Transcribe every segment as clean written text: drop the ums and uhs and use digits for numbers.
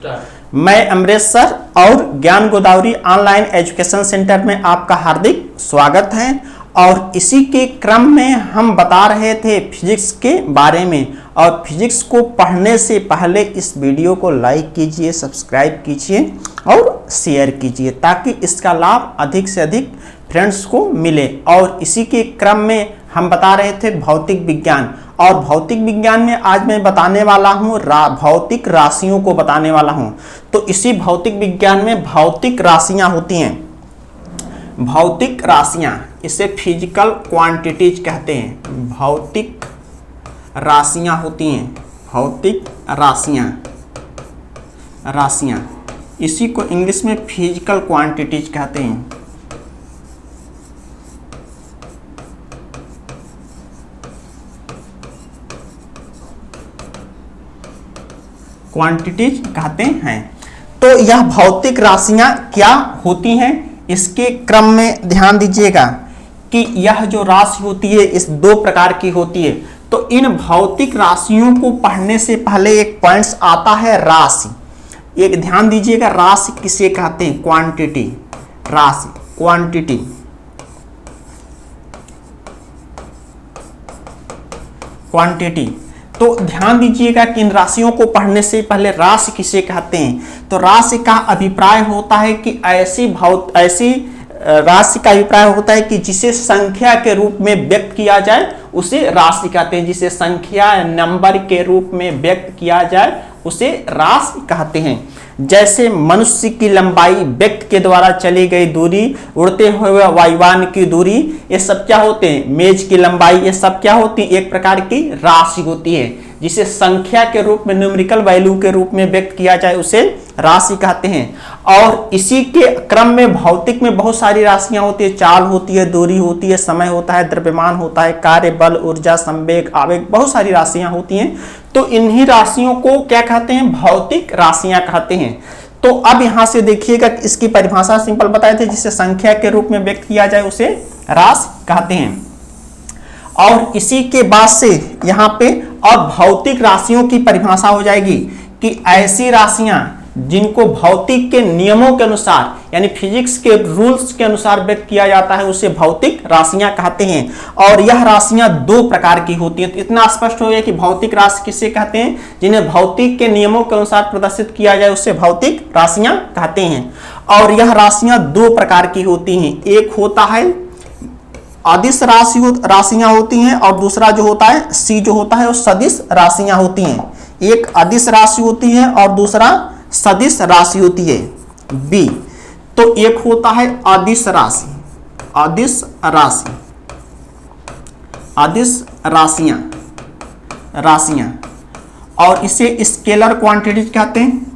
मैं अमरेश सर और ज्ञान गोदावरी ऑनलाइन एजुकेशन सेंटर में आपका हार्दिक स्वागत है। और इसी के क्रम में हम बता रहे थे फिजिक्स के बारे में। और फिजिक्स को पढ़ने से पहले इस वीडियो को लाइक कीजिए, सब्सक्राइब कीजिए और शेयर कीजिए ताकि इसका लाभ अधिक से अधिक फ्रेंड्स को मिले। और इसी के क्रम में हम बता रहे थे भौतिक विज्ञान। और भौतिक विज्ञान में आज मैं बताने वाला हूँ भौतिक राशियों को बताने वाला हूँ। तो इसी भौतिक विज्ञान में भौतिक राशियाँ होती हैं। भौतिक राशियाँ इसे फिजिकल क्वांटिटीज कहते हैं। भौतिक राशियाँ होती हैं। भौतिक राशियाँ इसी को इंग्लिश में फिजिकल क्वांटिटीज कहते हैं। क्वांटिटीज कहते हैं। तो यह भौतिक राशियां क्या होती हैं इसके क्रम में ध्यान दीजिएगा कि यह जो राशि होती है इस दो प्रकार की होती है। तो इन भौतिक राशियों को पढ़ने से पहले एक पॉइंट्स आता है राशि। एक ध्यान दीजिएगा, राशि किसे कहते हैं? क्वांटिटी। राशि क्वांटिटी। तो ध्यान दीजिएगा कि इन राशियों को पढ़ने से पहले राशि किसे कहते हैं। तो राशि का अभिप्राय होता है कि ऐसी राशि का अभिप्राय होता है कि जिसे संख्या के रूप में व्यक्त किया जाए उसे राशि कहते हैं। जिसे संख्या नंबर के रूप में व्यक्त किया जाए उसे राशि कहते हैं। जैसे मनुष्य की लंबाई, व्यक्ति के द्वारा चली गई दूरी, उड़ते हुए वायुयान की दूरी, ये सब क्या होते हैं? मेज की लंबाई, ये सब क्या होती है? एक प्रकार की राशि होती है। जिसे संख्या के रूप में, न्यूमेरिकल वैल्यू के रूप में व्यक्त किया जाए उसे राशि कहते हैं। और इसी के क्रम में भौतिक में बहुत सारी राशियां होती है। चाल होती है, दूरी होती है, समय होता है, द्रव्यमान होता है, कार्य, बल, ऊर्जा, संवेग, आवेग, बहुत सारी राशियां होती हैं। तो इन्हीं राशियों को क्या कहते हैं? भौतिक राशियां कहते हैं। तो अब यहां से देखिएगा इसकी परिभाषा सिंपल बताए थे। जिसे संख्या के रूप में व्यक्त किया जाए उसे राशि कहते हैं। और इसी के बाद से यहाँ पे अब भौतिक राशियों की परिभाषा हो जाएगी कि ऐसी राशियां जिनको भौतिक के नियमों के अनुसार यानी फिजिक्स के रूल्स के अनुसार व्यक्त किया जाता है उसे भौतिक राशियां कहते हैं। और यह राशियां दो प्रकार की होती हैं। तो इतना स्पष्ट हो गया कि भौतिक राशि किसे कहते हैं? जिन्हें भौतिक के नियमों के अनुसार प्रदर्शित किया जाए उसे भौतिक राशियां कहते हैं। और यह राशियां दो प्रकार की होती हैं। एक होता है अदिश राशियां होती हैं और दूसरा जो होता है सी जो होता है वो सदिश राशियां होती हैं। एक अदिश राशि होती है और दूसरा सदिश राशि होती है, बी। तो एक होता है अदिश राशियां और इसे स्केलर क्वांटिटीज कहते हैं।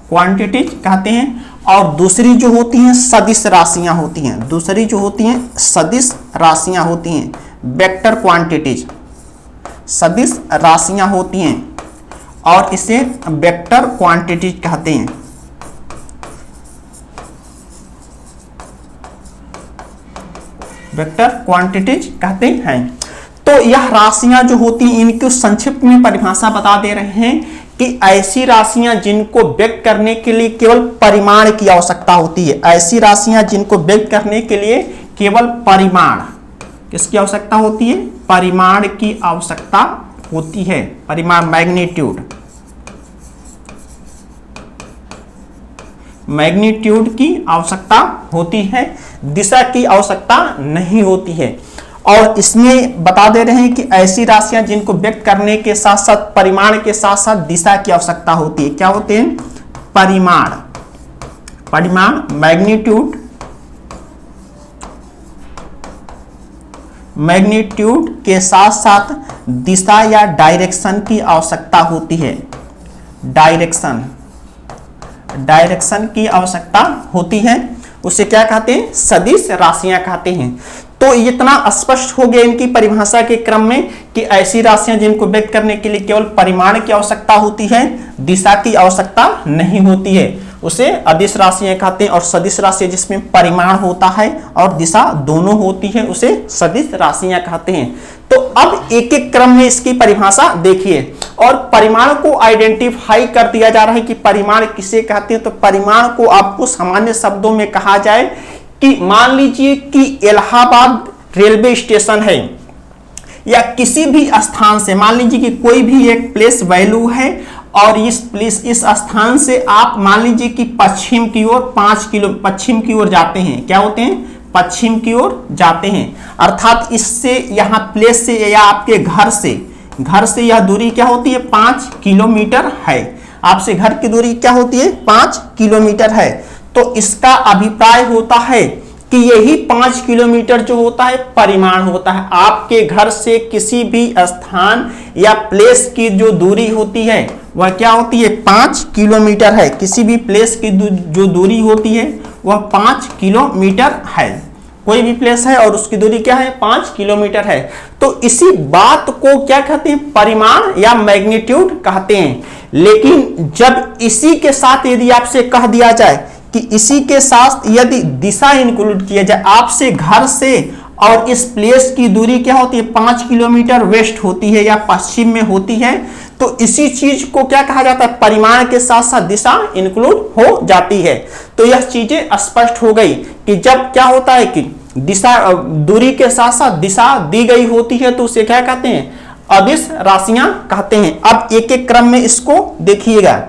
क्वांटिटीज कहते हैं। और दूसरी जो होती हैं सदिश राशियां होती हैं। दूसरी जो होती हैं सदिश राशियां होती हैं, वेक्टर क्वांटिटीज। सदिश राशियां होती हैं और इसे वेक्टर क्वांटिटीज कहते हैं। वेक्टर क्वांटिटीज कहते हैं। तो यह राशियां जो होती हैं इनकी संक्षिप्त में परिभाषा बता दे रहे हैं कि ऐसी राशियां जिनको व्यक्त करने के लिए केवल परिमाण की आवश्यकता होती है। ऐसी राशियां जिनको व्यक्त करने के लिए केवल परिमाण किसकी आवश्यकता होती है? परिमाण की आवश्यकता होती है। परिमाण, मैग्नीट्यूड की आवश्यकता होती है। दिशा की आवश्यकता नहीं होती है। और इसमें बता दे रहे हैं कि ऐसी राशियां जिनको व्यक्त करने के साथ साथ परिमाण के साथ साथ दिशा की आवश्यकता होती है। क्या होते हैं? परिमाण, मैग्नीट्यूड के साथ साथ दिशा या डायरेक्शन की आवश्यकता होती है। डायरेक्शन की आवश्यकता होती है। उसे क्या कहते हैं? सदिश राशियां कहते हैं। तो इतना स्पष्ट हो गया इनकी परिभाषा के क्रम में कि ऐसी राशियां जिनको व्यक्त करने के लिए केवल परिमाण की आवश्यकता होती है, दिशा की आवश्यकता नहीं होती है। उसे अदिश राशियां कहते हैं। और सदिश राशि जिसमें परिमाण होता है और दिशा दोनों होती है उसे सदिश राशियां कहते हैं। तो अब एक एक क्रम में इसकी परिभाषा देखिए और परिमाण को आइडेंटिफाई कर दिया जा रहा है कि परिमाण किसे कहते हैं। तो परिमाण को आपको सामान्य शब्दों में कहा जाए कि मान लीजिए कि इलाहाबाद रेलवे स्टेशन है या किसी भी स्थान से, मान लीजिए कि कोई भी एक प्लेस वैल्यू है और इस स्थान से आप मान लीजिए कि पश्चिम की ओर 5 किलो पश्चिम की ओर जाते हैं, क्या होते हैं, पश्चिम की ओर जाते हैं। अर्थात इससे यहाँ प्लेस से या आपके घर से यह दूरी क्या होती है, 5 किलोमीटर है। आपसे घर की दूरी क्या होती है, 5 किलोमीटर है। तो इसका अभिप्राय होता है कि यही 5 किलोमीटर जो होता है परिमाण होता है। आपके घर से किसी भी स्थान या प्लेस की जो दूरी होती है वह क्या होती है, 5 किलोमीटर है। किसी भी प्लेस की जो दूरी होती है वह 5 किलोमीटर है। कोई भी प्लेस है और उसकी दूरी क्या है, 5 किलोमीटर है। तो इसी बात को क्या कहते हैं, परिमाण या मैग्नीट्यूड कहते हैं। लेकिन जब इसी के साथ यदि आपसे कह दिया जाए कि इसी के साथ यदि दिशा इंक्लूड किया जाए, आपसे घर से और इस प्लेस की दूरी क्या होती है, 5 किलोमीटर वेस्ट होती है या पश्चिम में होती है, तो इसी चीज को क्या कहा जाता है, परिमाण के साथ साथ दिशा इंक्लूड हो जाती है। तो यह चीजें स्पष्ट हो गई कि जब क्या होता है कि दिशा दूरी के साथ साथ दिशा दी गई होती है तो उसे क्या कहते हैं, अदिश राशियां कहते हैं। अब एक एक क्रम में इसको देखिएगा,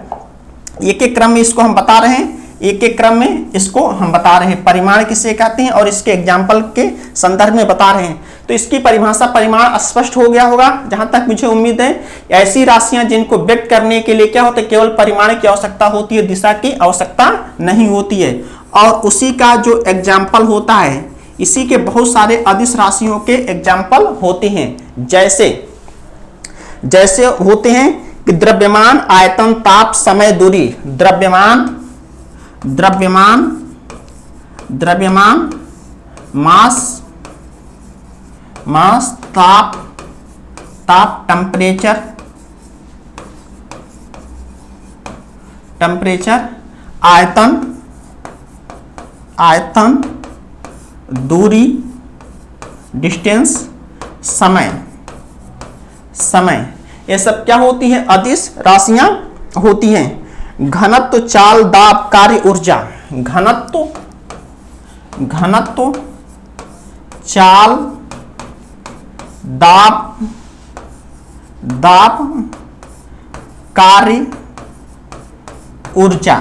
एक एक क्रम में इसको हम बता रहे हैं, एक एक क्रम में इसको हम बता रहे हैं परिमाण किसे कहते हैं और इसके एग्जाम्पल के संदर्भ में बता रहे हैं। तो इसकी परिभाषा परिमाण स्पष्ट हो गया होगा जहां तक मुझे उम्मीद है। ऐसी राशियां जिनको व्यक्त करने के लिए क्या होता है, केवल परिमाण की आवश्यकता होती है, दिशा की आवश्यकता नहीं होती है। और उसी का जो एग्जाम्पल होता है, इसी के बहुत सारे अदिश राशियों के एग्जाम्पल होते हैं। जैसे होते हैं कि द्रव्यमान, आयतन, ताप, समय, दूरी। द्रव्यमान, मास, ताप, टेम्परेचर, आयतन, दूरी, डिस्टेंस, समय, ये सब क्या होती है, अदिश राशियां होती हैं। घनत्व, चाल, दाब, कार्य, ऊर्जा। घनत्व, चाल, दाब, कार्य, ऊर्जा।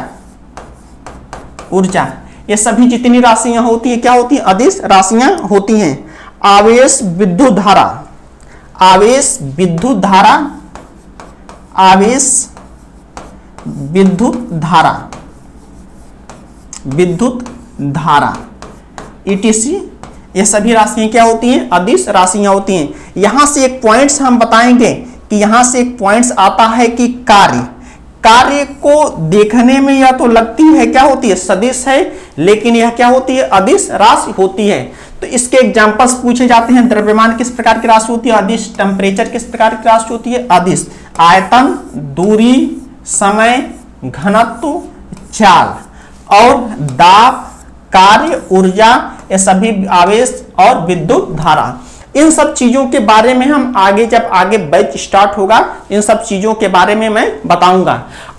ये सभी जितनी राशियां होती हैं क्या होती हैं, अदिश राशियां होती हैं। आवेश, विद्युत धारा, ETC, ये सभी राशियां क्या होती हैं, अदिश राशियां होती हैं। यहां से एक पॉइंट्स हम बताएंगे कि यहां से एक पॉइंट्स आता है कि कार्य को देखने में या तो लगती है क्या होती है, सदिश है, लेकिन यह क्या होती है, अदिश राशि होती है। तो इसके एग्जांपल्स पूछे जाते हैं। द्रव्यमान किस प्रकार की राशि होती है, अदिश। टेम्परेचर किस प्रकार की राशि होती है, अदिश। आयतन, दूरी, समय, घनत्व, चाल और दाब, कार्य, ऊर्जा, ये सभी आवेश और विद्युत धारा। इन सब चीजों के बारे में हम जब आगे बैच स्टार्ट होगा इन सब चीजों के बारे में मैं बताऊंगा।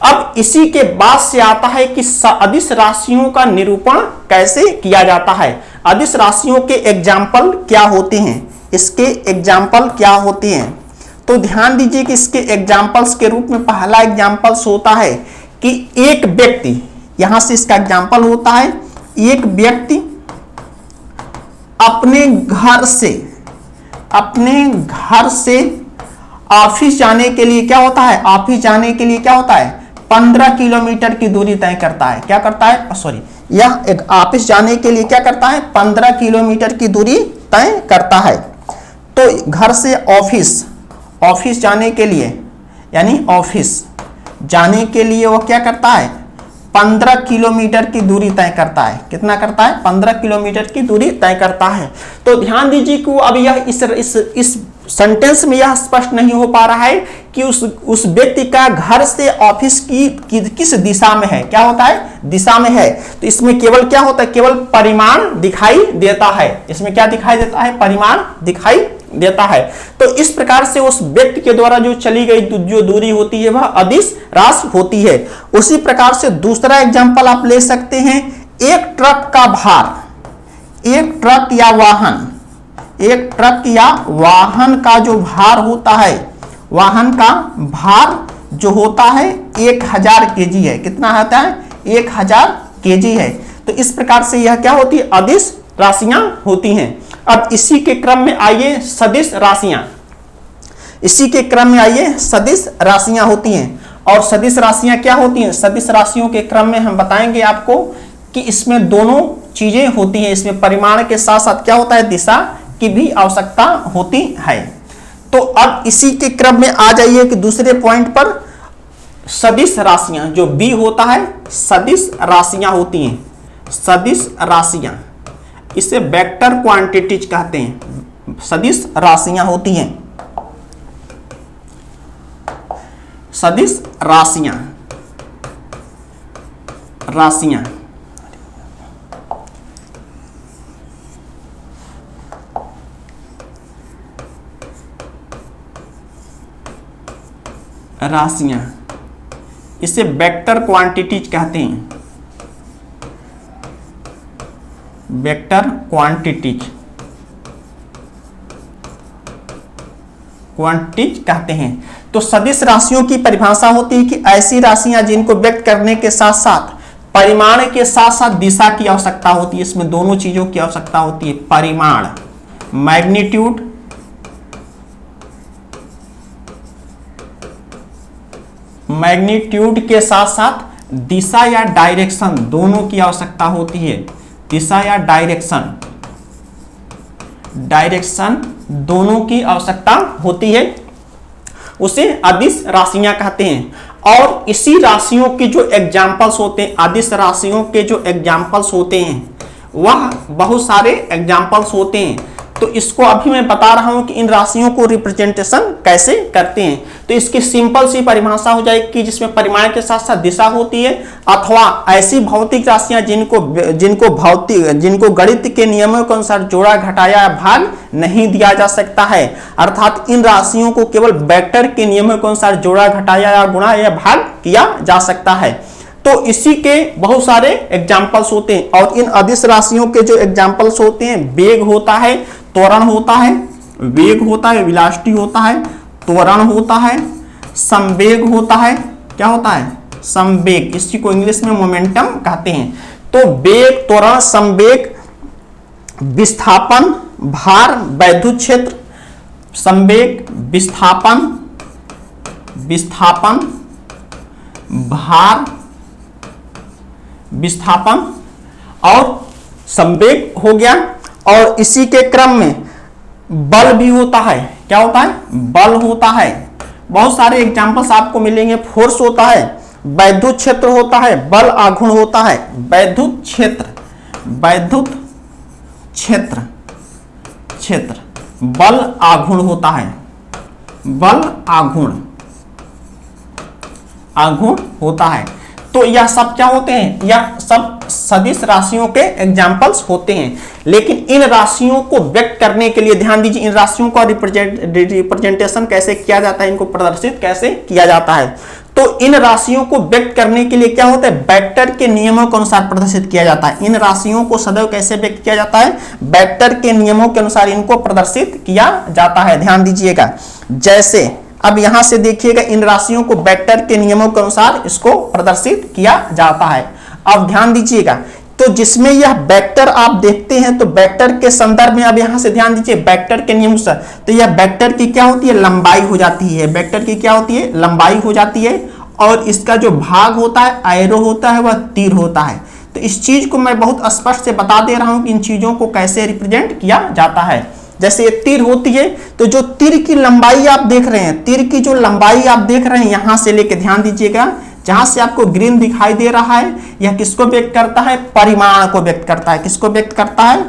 अब इसी के बाद से आता है कि अदिश राशियों का निरूपण कैसे किया जाता है, अदिश राशियों के एग्जाम्पल क्या होते हैं, इसके एग्जाम्पल क्या होते हैं। तो ध्यान दीजिए कि इसके एग्जाम्पल्स के रूप में पहला एग्जाम्पल्स होता है कि एक व्यक्ति, यहां से इसका एग्जाम्पल होता है, एक व्यक्ति अपने घर से ऑफिस जाने के लिए क्या होता है, 15 किलोमीटर की दूरी तय करता है। क्या करता है, यह एक ऑफिस जाने के लिए क्या करता है, 15 किलोमीटर की दूरी तय करता है। तो घर से ऑफिस जाने के लिए, यानी ऑफिस जाने के लिए वो क्या करता है, 15 किलोमीटर की दूरी तय करता है। कितना करता है, 15 किलोमीटर की दूरी तय करता है। तो ध्यान दीजिए कि अब यह इस सेंटेंस में यह स्पष्ट नहीं हो पा रहा है कि उस व्यक्ति का घर से ऑफिस की किस दिशा में है, क्या होता है, दिशा में है। तो इसमें केवल क्या होता है, केवल परिमाण दिखाई देता है। इसमें क्या दिखाई देता है, परिमाण दिखाई देता है। तो इस प्रकार से उस व्यक्ति के द्वारा जो चली गई जो दूरी होती है वह अदिश राशि होती है। उसी प्रकार से दूसरा एग्जांपल आप ले सकते हैं, एक ट्रक का भार, एक ट्रक या वाहन, एक ट्रक या वाहन का जो भार होता है, वाहन का भार जो होता है 1000 केजी है। कितना होता है, 1000 केजी है। तो इस प्रकार से यह क्या होती है, अदिश राशियां होती हैं। अब इसी के क्रम में आइए सदिश राशियां, इसी के क्रम में आइए सदिश राशियां होती हैं। और सदिश राशियां क्या होती हैं, सदिश राशियों के क्रम में हम बताएंगे आपको कि इसमें दोनों चीजें होती हैं। इसमें परिमाण के साथ साथ क्या होता है, दिशा की भी आवश्यकता होती है। तो अब इसी के क्रम में आ जाइए कि दूसरे पॉइंट पर सदिश राशियां, जो बी होता है सदिश राशियां होती हैं, सदिश राशियां, इसे वेक्टर क्वांटिटीज कहते हैं। सदिश राशियां होती हैं, सदिश राशियां, राशियां राशियां, इसे वेक्टर क्वांटिटीज कहते हैं, वेक्टर क्वांटिटीज, क्वांटिटीज कहते हैं। तो सदिश राशियों की परिभाषा होती है कि ऐसी राशियां जिनको व्यक्त करने के साथ साथ परिमाण के साथ साथ दिशा की आवश्यकता होती है। इसमें दोनों चीजों की आवश्यकता होती है, परिमाण, मैग्नीट्यूड, मैग्नीट्यूड के साथ साथ दिशा या डायरेक्शन दोनों की आवश्यकता होती है। दिशा या डायरेक्शन, डायरेक्शन दोनों की आवश्यकता होती है, उसे अदिश राशियां कहते हैं। और इसी राशियों के जो एग्जाम्पल्स होते हैं, अदिश राशियों के जो एग्जाम्पल्स होते हैं वह बहुत सारे एग्जाम्पल्स होते हैं। तो इसको अभी मैं बता रहा हूं कि इन राशियों को रिप्रेजेंटेशन कैसे करते हैं। तो इसकी सिंपल सी परिभाषा हो जाएगी जिसमें परिमाण के साथ साथ दिशा होती है, अथवा ऐसी भौतिक राशियां जिनको गणित के नियमों के अनुसार जोड़ा, घटाया या भाग नहीं दिया जा सकता है। अर्थात इन राशियों को केवल वेक्टर के नियमों के अनुसार जोड़ा, घटाया या गुणा या भाग किया जा सकता है। तो इसी के बहुत सारे एग्जाम्पल्स होते हैं। और इन अदिश राशियों के जो एग्जाम्पल्स होते हैं, वेग होता है, त्वरण होता है, वेग होता है, वेलोसिटी होता है, त्वरण होता है, संवेग होता है, क्या होता है, संवेग, इसी को इंग्लिश में मोमेंटम कहते हैं। तो वेग, त्वरण, संवेग, विस्थापन, भार, वैद्युत क्षेत्र, संवेग, विस्थापन, विस्थापन, भार, विस्थापन और संवेग हो गया। और इसी के क्रम में बल भी होता है, क्या होता है, बल होता है। बहुत सारे एग्जांपल्स आपको मिलेंगे। फोर्स होता है, वैद्युत क्षेत्र होता है, बल आघूर्ण होता है, वैद्युत क्षेत्र, वैद्युत क्षेत्र, क्षेत्र, बल आघूर्ण होता है, बल आघूर्ण, आघूर्ण होता है। तो यह सब क्या होते हैं, यह सब सदिश राशियों के एग्जाम्पल्स होते हैं। लेकिन इन राशियों को व्यक्त करने के लिए ध्यान दीजिए, इन राशियों का रिप्रेजेंटेशन कैसे किया जाता है, इनको प्रदर्शित कैसे किया जाता है। तो इन राशियों को व्यक्त करने के लिए क्या होता है, वेक्टर के नियमों के अनुसार प्रदर्शित किया जाता है। इन राशियों को सदैव कैसे व्यक्त किया जाता है, वेक्टर के नियमों के अनुसार इनको प्रदर्शित किया जाता है। ध्यान दीजिएगा, जैसे अब यहां से देखिएगा, इन राशियों को वेक्टर के नियमों के अनुसार इसको प्रदर्शित किया जाता है। अब ध्यान दीजिएगा, तो जिसमें यह वेक्टर आप देखते हैं, तो वेक्टर के संदर्भ में अब यहां से ध्यान दीजिए, वेक्टर के नियम से तो यह वेक्टर की क्या होती है, लंबाई हो जाती है। वेक्टर की क्या होती है, लंबाई हो जाती है। और इसका जो भाग होता है, एरो होता है, वह तीर होता है। तो इस चीज को मैं बहुत स्पष्ट से बता दे रहा हूं कि इन चीजों को कैसे रिप्रेजेंट किया जाता है। जैसे ये तीर होती है, तो जो तीर की लंबाई आप देख रहे हैं, तीर की जो लंबाई आप देख रहे हैं, यहां से लेके ध्यान दीजिएगा, जहां से आपको ग्रीन दिखाई दे रहा है, यह किसको व्यक्त करता है, परिमाण को व्यक्त करता है। किसको व्यक्त करता है,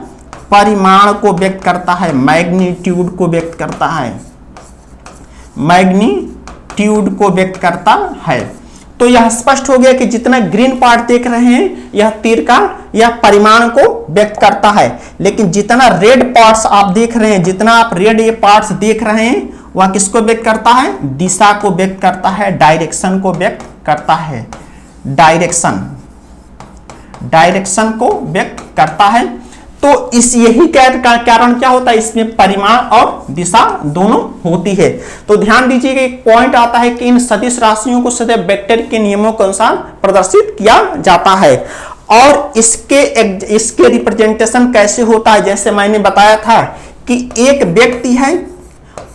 परिमाण को व्यक्त करता है, मैग्नीट्यूड को व्यक्त करता है, मैग्नीट्यूड मैग्नीट्यूड को व्यक्त करता है। तो यह स्पष्ट हो गया कि जितना ग्रीन पार्ट देख रहे हैं यह तीर का यह परिमाण को व्यक्त करता है, लेकिन जितना रेड पार्ट्स आप देख रहे हैं, जितना आप रेड ये पार्ट्स देख रहे हैं वह किसको व्यक्त करता है? दिशा को व्यक्त करता है, डायरेक्शन को व्यक्त करता है, डायरेक्शन को व्यक्त करता है। तो इस यही कारण क्या होता है, इसमें परिमाण और दिशा दोनों होती है। तो ध्यान दीजिएगा एक पॉइंट आता है कि इन सदिश राशियों को सदैव वेक्टर के नियमों के अनुसार प्रदर्शित किया जाता है। और इसके रिप्रेजेंटेशन कैसे होता है, जैसे मैंने बताया था कि एक व्यक्ति है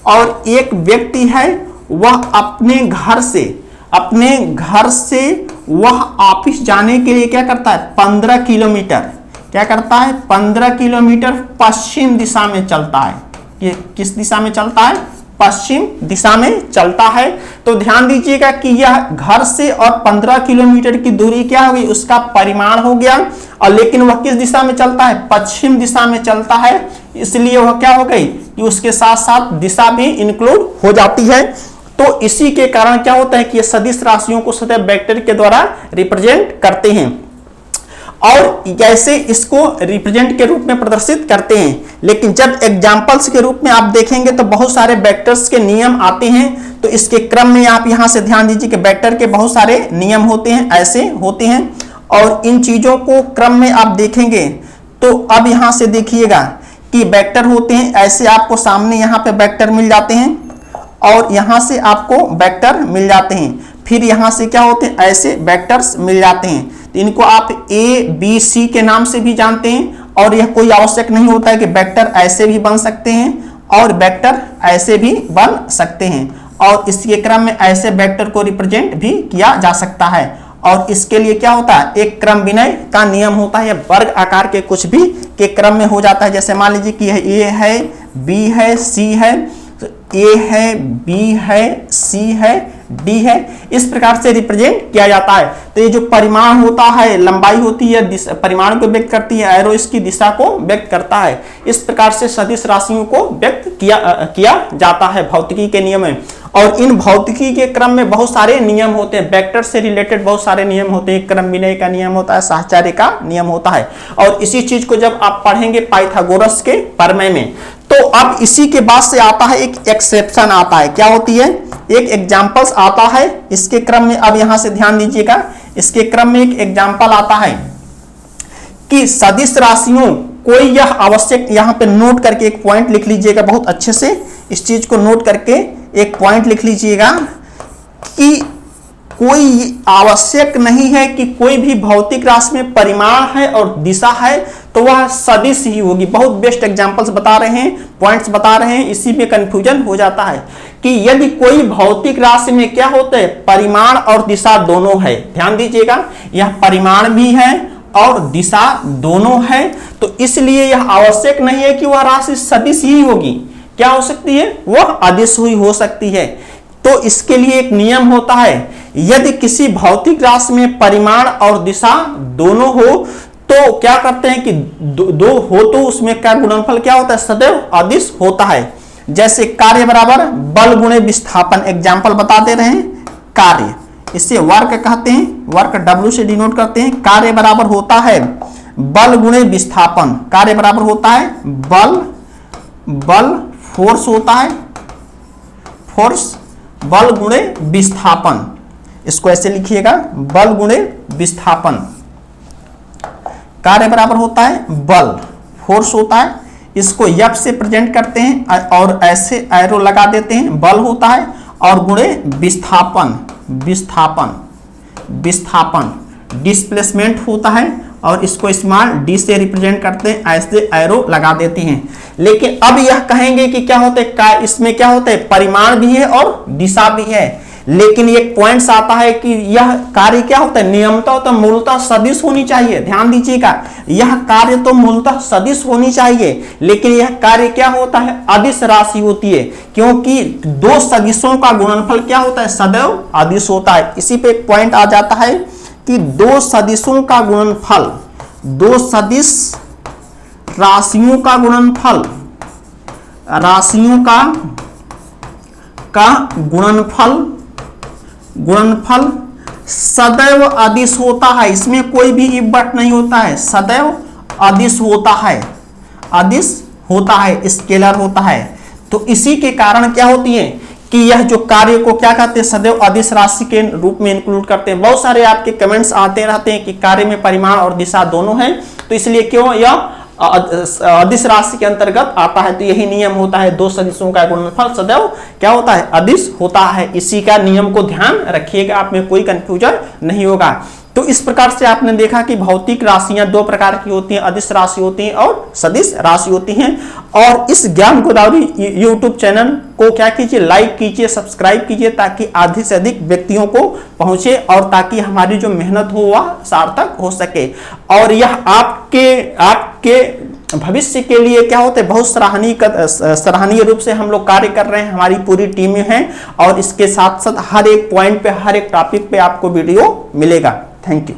और एक व्यक्ति है वह अपने घर से वह ऑफिस जाने के लिए क्या करता है, 15 किलोमीटर क्या करता है, 15 किलोमीटर पश्चिम दिशा में चलता है। ये किस दिशा में चलता है? पश्चिम दिशा में चलता है। तो ध्यान दीजिएगा कि यह घर से और 15 किलोमीटर की दूरी क्या होगी, उसका परिमाण हो गया। और लेकिन वह किस दिशा में चलता है? पश्चिम दिशा में चलता है, इसलिए वह क्या हो गई कि उसके साथ साथ दिशा भी इंक्लूड हो जाती है। तो इसी के कारण क्या होता है कि ये सदिश राशियों को सदैव वेक्टर के द्वारा रिप्रेजेंट करते हैं और जैसे इसको रिप्रेजेंट के रूप में प्रदर्शित करते हैं। लेकिन जब एग्जाम्पल्स के रूप में आप देखेंगे तो बहुत सारे वेक्टर्स के नियम आते हैं। तो इसके क्रम में आप यहां से ध्यान दीजिए कि वेक्टर के बहुत सारे नियम होते हैं, ऐसे होते हैं। और इन चीजों को क्रम में आप देखेंगे तो अब यहां से देखिएगा कि वेक्टर होते हैं ऐसे, आपको सामने यहाँ पे वेक्टर मिल जाते हैं और यहाँ से आपको वेक्टर मिल जाते हैं। फिर यहाँ से क्या होते हैं, ऐसे वेक्टर्स मिल जाते हैं। तो इनको आप ए बी सी के नाम से भी जानते हैं। और यह कोई आवश्यक नहीं होता है कि वेक्टर ऐसे भी बन सकते हैं और वेक्टर ऐसे भी बन सकते हैं। और इसके क्रम में ऐसे वेक्टर को रिप्रेजेंट भी किया जा सकता है। और इसके लिए क्या होता है, एक क्रम विनय का नियम होता है। वर्ग आकार के कुछ भी के क्रम में हो जाता है। जैसे मान लीजिए कि यह ए है, बी है, सी है, ए है, बी है, सी है, डी है, इस प्रकार से रिप्रेजेंट किया जाता है। तो ये जो परिमाण होता है, लंबाई होती है, परिमाण को व्यक्त करती है, एरो इसकी दिशा को व्यक्त करता है। इस प्रकार से सदिश राशियों को व्यक्त किया जाता है भौतिकी के नियम में। और इन भौतिकी के क्रम में बहुत सारे नियम होते हैं, वेक्टर से रिलेटेड बहुत सारे नियम होते हैं। क्रम विनय का नियम होता है, साहचर्य का नियम होता है। और इसी चीज को जब आप पढ़ेंगे पाइथागोरस के प्रमेय में, तो अब इसी के बाद से आता है एक एक्सेप्शन आता है। क्या होती है? एक एग्जाम्पल्स आता है इसके क्रम में। अब यहां से ध्यान दीजिएगा, इसके क्रम में एक एग्जाम्पल आता है कि सदिश राशियों कोई यह आवश्यक, यहां पे नोट करके एक पॉइंट लिख लीजिएगा बहुत अच्छे से। इस चीज को नोट करके एक पॉइंट लिख लीजिएगा कि कोई आवश्यक नहीं है कि कोई भी भौतिक राशि में परिमाण है और दिशा है तो वह सदिश ही होगी। बहुत बेस्ट एग्जांपल्स बता रहे हैं, पॉइंट्स बता रहे हैं, इसी में कंफ्यूजन हो जाता है कि यदि कोई भौतिक राशि में क्या होता है, परिमाण और दिशा दोनों है। ध्यान दीजिएगा, यह परिमाण भी है और दिशा दोनों है, तो इसलिए यह आवश्यक नहीं है कि वह राशि सदिश ही होगी। क्या हो सकती है? वह अदिश हुई हो सकती है। तो इसके लिए एक नियम होता है, यदि किसी भौतिक राशि में परिमाण और दिशा दोनों हो तो क्या करते हैं कि दो हो तो उसमें क्या गुणनफल क्या होता है, सदैव अदिश होता है। जैसे कार्य बराबर बल गुणे विस्थापन, एग्जाम्पल बता दे रहे हैं। कार्य, इसे वर्क कहते हैं, वर्क W से डिनोट करते हैं। कार्य बराबर होता है बल गुणे विस्थापन। कार्य बराबर होता है बल फोर्स होता है, फोर्स बल गुणे विस्थापन। इसको ऐसे लिखिएगा, बल गुणे विस्थापन। कार्य बराबर होता है बल, फोर्स होता है, इसको F से प्रेजेंट करते हैं और ऐसे एरो लगा देते हैं, बल होता है, और गुणे विस्थापन, विस्थापन डिस्प्लेसमेंट होता है और इसको स्मॉल d से रिप्रेजेंट करते हैं, ऐसे एरो लगा देते हैं। लेकिन अब यह कहेंगे कि क्या होता है, इसमें क्या होता है, परिमाण भी है और दिशा भी है। लेकिन एक पॉइंट्स आता है कि यह कार्य क्या होता है, नियमतः तो मूलतः सदिश होनी चाहिए। ध्यान दीजिएगा, यह कार्य तो मूलतः सदिश होनी चाहिए, लेकिन यह कार्य क्या होता है, अदिश राशि होती है, क्योंकि दो सदिशों का गुणनफल क्या होता है, सदैव अदिश होता है। इसी पे एक पॉइंट आ जाता है कि दो सदिशों का गुणनफल, दो सदिश राशियों का गुणनफल, राशियों का गुणनफल गुणनफल सदैव अदिश होता है, इसमें कोई भी इफ बट नहीं होता है, सदैव अदिश होता है, अदिश होता है, स्केलर होता है। तो इसी के कारण क्या होती है कि यह जो कार्य को क्या कहते हैं, सदैव अदिश राशि के रूप में इंक्लूड करते हैं। बहुत सारे आपके कमेंट्स आते रहते हैं कि कार्य में परिमाण और दिशा दोनों हैं, तो इसलिए क्यों यह अदिश राशि के अंतर्गत आता है। तो यही नियम होता है, दो सदिशों का गुणनफल सदैव क्या होता है, अदिश होता है। इसी का नियम को ध्यान रखिएगा, आप में कोई कंफ्यूजन नहीं होगा। तो इस प्रकार से आपने देखा कि भौतिक राशियां दो प्रकार की होती हैं, अदिश राशि होती हैं और सदिश राशि होती हैं। और इस ज्ञान गोदावरी यूट्यूब चैनल को क्या कीजिए, लाइक कीजिए, सब्सक्राइब कीजिए, ताकि अधिक से अधिक व्यक्तियों को पहुंचे और ताकि हमारी जो मेहनत हो वह सार्थक हो सके। और यह आपके भविष्य के लिए क्या होते हैं, बहुत सराहनीय रूप से हम लोग कार्य कर रहे हैं, हमारी पूरी टीमें हैं। और इसके साथ साथ हर एक पॉइंट पे, हर एक टॉपिक पे आपको वीडियो मिलेगा। Thank you.